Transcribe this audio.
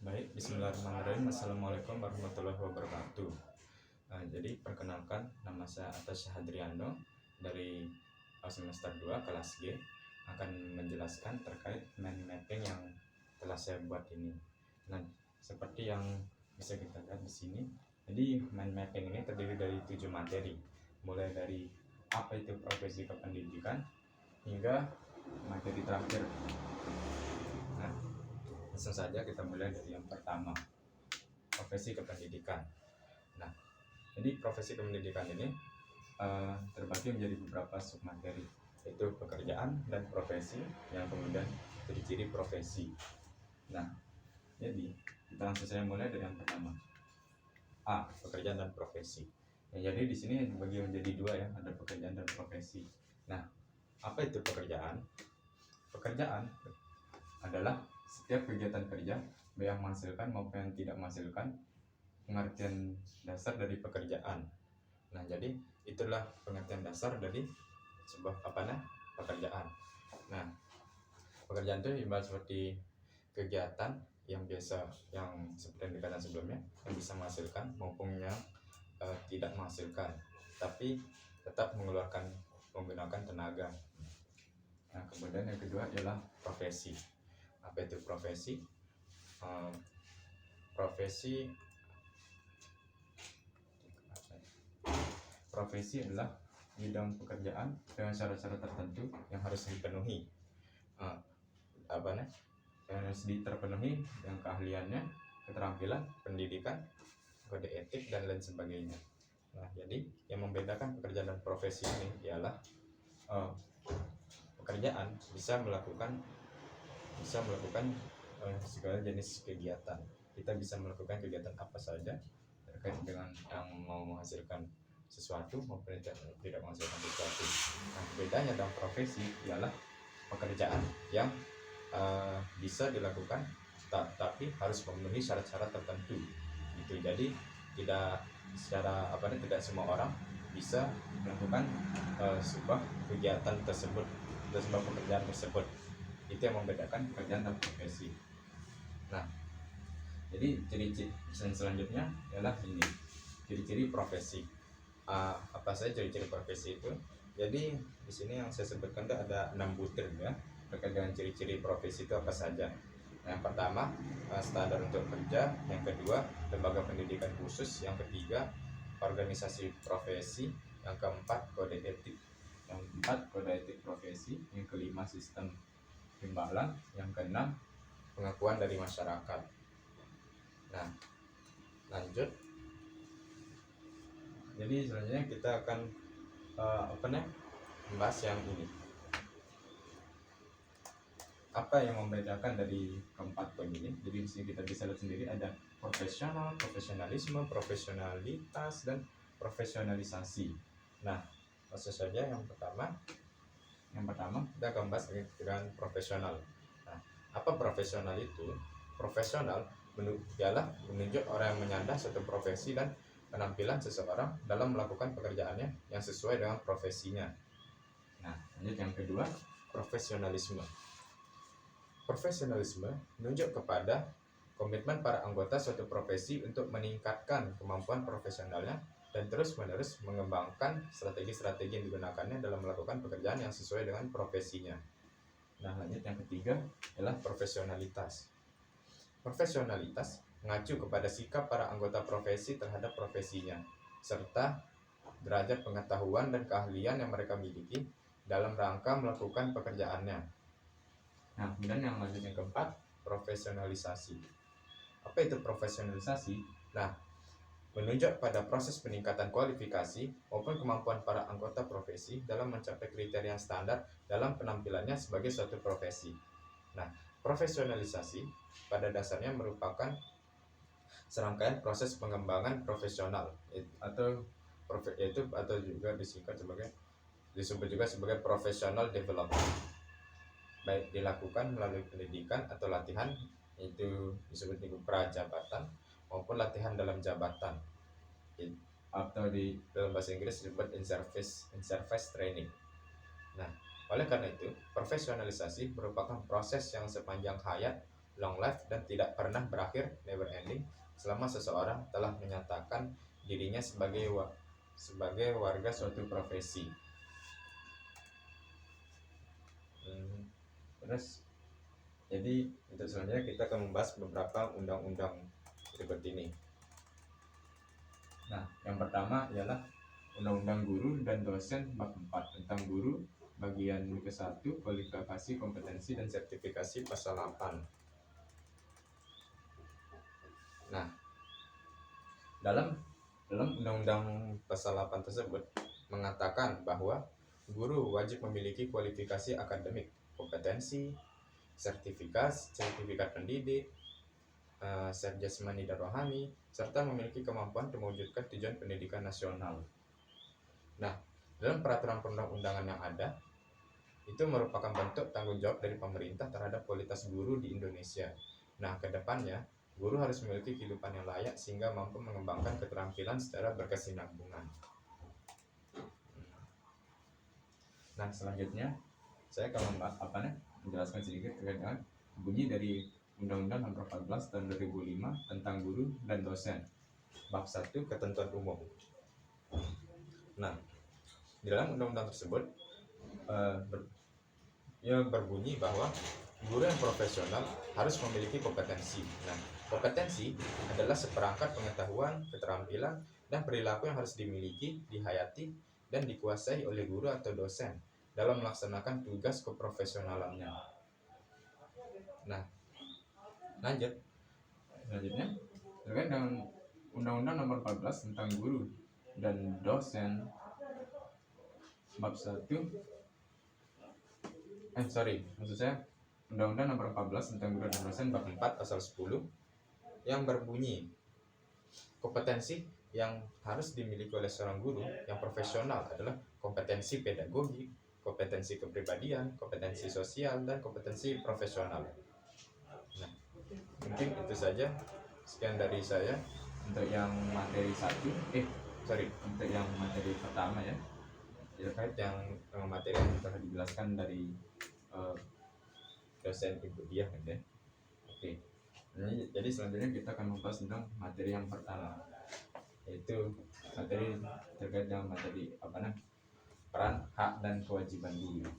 Baik, bismillahirrahmanirrahim. Assalamualaikum warahmatullahi wabarakatuh. Jadi perkenalkan, nama saya Atas Hadriano dari semester 2 kelas G, akan menjelaskan terkait mind mapping yang telah saya buat ini. Nah, seperti yang bisa kita lihat di sini, jadi mind mapping ini terdiri dari 7 materi, mulai dari apa itu profesi kependidikan hingga materi terakhir. Nah, langsung saja kita mulai dari yang pertama, profesi kependidikan. Nah, jadi profesi kependidikan ini terbagi menjadi beberapa submateri, yaitu pekerjaan dan profesi, yang kemudian ciri-ciri profesi. Nah, jadi kita langsung saja mulai dari yang pertama, A, pekerjaan dan profesi. Jadi di sini dibagi menjadi dua ya, ada pekerjaan dan profesi. Nah, apa itu pekerjaan? Pekerjaan adalah setiap kegiatan kerja, baik yang menghasilkan maupun yang tidak menghasilkan. Pengertian dasar dari pekerjaan. Nah, jadi itulah pengertian dasar dari sebuah pekerjaan. Nah, pekerjaan itu ibarat seperti kegiatan yang biasa, yang seperti yang dikatakan sebelumnya, yang bisa menghasilkan maupun yang tidak menghasilkan, tapi tetap menggunakan tenaga. Nah, kemudian yang kedua adalah profesi. Apa itu profesi? Profesi adalah bidang pekerjaan dengan syarat-syarat tertentu yang harus dipenuhi. Yang harus terpenuhi dengan keahliannya, keterampilan, pendidikan, kode etik, dan lain sebagainya. Nah, jadi yang membedakan pekerjaan dan profesi ini ialah pekerjaan bisa melakukan segala jenis kegiatan. Kita bisa melakukan kegiatan apa saja terkait dengan yang mau menghasilkan sesuatu maupun tidak menghasilkan sesuatu. Nah, bedanya dalam profesi ialah pekerjaan yang bisa dilakukan tapi harus memenuhi syarat-syarat tertentu. Gitu. Jadi tidak semua orang bisa melakukan sebuah kegiatan tersebut, sebuah pekerjaan tersebut. Itu yang membedakan pekerjaan dan profesi. Nah, jadi ciri-ciri selanjutnya adalah ini, ciri-ciri profesi. Apa saja ciri-ciri profesi itu? Jadi di sini yang saya sebutkan ada 6 butir ya, terkait dengan ciri-ciri profesi itu apa saja. Yang pertama, standar untuk kerja. Yang kedua, lembaga pendidikan khusus. Yang ketiga, organisasi profesi. Yang keempat, kode etik. Yang keempat, kode etik profesi. Yang kelima, sistem timbalan. Yang keenam, pengakuan dari masyarakat. Nah, lanjut. Jadi selanjutnya kita akan membahas yang ini. Apa yang membedakan dari keempat poin ini? Jadi di sini kita bisa lihat sendiri ada profesional, profesionalisme, profesionalitas, dan profesionalisasi. Nah, langsung saja yang pertama kita akan bahas dengan profesional. Nah, apa profesional itu? Profesional ialah menunjuk orang yang menyandang suatu profesi dan penampilan seseorang dalam melakukan pekerjaannya yang sesuai dengan profesinya. Nah, lanjut yang kedua, profesionalisme. Profesionalisme menunjuk kepada komitmen para anggota suatu profesi untuk meningkatkan kemampuan profesionalnya dan terus-menerus mengembangkan strategi-strategi yang digunakannya dalam melakukan pekerjaan yang sesuai dengan profesinya. Nah, lanjut yang ketiga adalah profesionalitas. Profesionalitas mengacu kepada sikap para anggota profesi terhadap profesinya, serta derajat pengetahuan dan keahlian yang mereka miliki dalam rangka melakukan pekerjaannya. Nah, kemudian yang lanjut yang keempat, profesionalisasi. Apa itu profesionalisasi? Nah, menunjuk pada proses peningkatan kualifikasi maupun kemampuan para anggota profesi dalam mencapai kriteria standar dalam penampilannya sebagai suatu profesi. Nah, profesionalisasi pada dasarnya merupakan serangkaian proses pengembangan profesional atau juga disebut juga sebagai professional development, baik dilakukan melalui pendidikan atau latihan, itu disebut prajabatan, maupun latihan dalam jabatan, atau di dalam bahasa Inggris disebut in-service training. Nah, oleh karena itu, profesionalisasi merupakan proses yang sepanjang hayat long life dan tidak pernah berakhir, never ending, selama seseorang telah menyatakan dirinya sebagai warga suatu profesi. Terus jadi untuk selanjutnya kita akan membahas beberapa undang-undang berikut ini. Nah, yang pertama ialah Undang-Undang Guru dan Dosen Bab 4 tentang guru, bagian ke-1, kualifikasi, kompetensi, dan sertifikasi, pasal 8. Nah, dalam Undang-Undang pasal 8 tersebut mengatakan bahwa guru wajib memiliki kualifikasi akademik, kompetensi, sertifikat pendidik, secara jasmani dan rohani, serta memiliki kemampuan mewujudkan tujuan pendidikan nasional. Nah, dalam peraturan perundang-undangan yang ada, itu merupakan bentuk tanggung jawab dari pemerintah terhadap kualitas guru di Indonesia. Nah, ke depannya, guru harus memiliki kehidupan yang layak sehingga mampu mengembangkan keterampilan secara berkesinambungan. Nah, selanjutnya saya akan menjelaskan sedikit terkait dengan bunyi dari Undang-Undang Nomor 14 Tahun 2005 tentang guru dan dosen. Bab 1, ketentuan umum. Nah, di dalam undang-undang tersebut berbunyi bahwa guru yang profesional harus memiliki kompetensi. Nah, kompetensi adalah seperangkat pengetahuan, keterampilan, dan perilaku yang harus dimiliki, dihayati, dan dikuasai oleh guru atau dosen dalam melaksanakan tugas keprofesionalannya. Nah, selanjutnya terkait dengan Undang-Undang Nomor 14 tentang guru dan dosen bab 1 Undang-Undang Nomor 14 tentang guru dan dosen bab 4 pasal 10 yang berbunyi kompetensi yang harus dimiliki oleh seorang guru yang profesional adalah kompetensi pedagogi, kompetensi kepribadian, kompetensi sosial, dan kompetensi profesional. Nah, mungkin itu saja. Sekian dari saya untuk yang materi untuk yang materi pertama ya. Terkait yang materi yang telah dijelaskan dari dosen Ibu Diah ya. Oke. Jadi selanjutnya kita akan membahas tentang materi yang pertama, yaitu materi terkait dengan materi peran, hak, dan kewajiban guru.